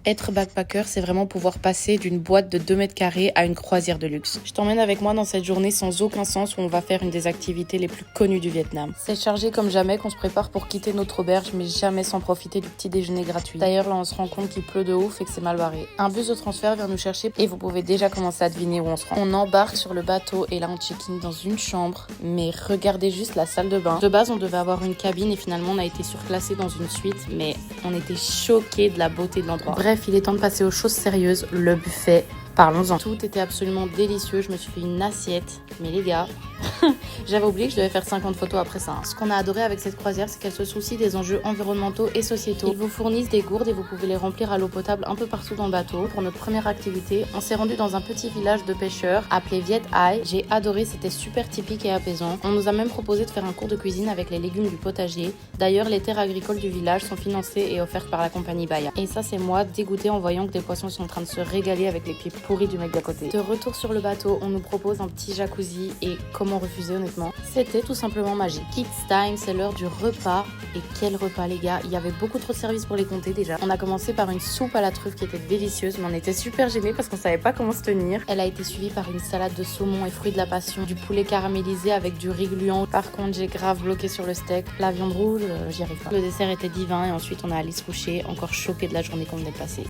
Être backpacker, c'est vraiment pouvoir passer d'une boîte de 2 mètres carrés à une croisière de luxe. Je t'emmène avec moi dans cette journée sans aucun sens où on va faire une des activités les plus connues du Vietnam. C'est chargé comme jamais qu'on se prépare pour quitter notre auberge, mais jamais sans profiter du petit déjeuner gratuit. D'ailleurs, là, on se rend compte qu'il pleut de ouf et que c'est mal barré. Un bus de transfert vient nous chercher et vous pouvez déjà commencer à deviner où on se rend. On embarque sur le bateau et là, on check-in dans une chambre, mais regardez juste la salle de bain. De base, on devait avoir une cabine et finalement, on a été surclassé dans une suite, mais on était choqués de la beauté de l'endroit. Bref, il est temps de passer aux choses sérieuses, le buffet. Parlons-en. Tout était absolument délicieux, je me suis fait une assiette, mais les gars, j'avais oublié que je devais faire 50 photos après ça. Ce qu'on a adoré avec cette croisière, c'est qu'elle se soucie des enjeux environnementaux et sociétaux. Ils vous fournissent des gourdes et vous pouvez les remplir à l'eau potable un peu partout dans le bateau. Pour notre première activité, on s'est rendu dans un petit village de pêcheurs appelé Viet Ai. J'ai adoré, c'était super typique et apaisant. On nous a même proposé de faire un cours de cuisine avec les légumes du potager. D'ailleurs, les terres agricoles du village sont financées et offertes par la compagnie Baya. Et ça, c'est moi dégoûtée en voyant que des poissons sont en train de se régaler avec les pieds pourris du mec d'à côté. De retour sur le bateau, on nous propose un petit jacuzzi et comment refuser honnêtement. C'était tout simplement magique. Kids time, c'est l'heure du repas. Et quel repas les gars, il y avait beaucoup trop de services pour les compter déjà. On a commencé par une soupe à la truffe qui était délicieuse, mais on était super gênés parce qu'on savait pas comment se tenir. Elle a été suivie par une salade de saumon et fruits de la passion, du poulet caramélisé avec du riz gluant. Par contre, j'ai grave bloqué sur le steak. La viande rouge, j'y arrive pas. Le dessert était divin et ensuite on a allé se coucher, encore choqué de la journée qu'on venait de passer.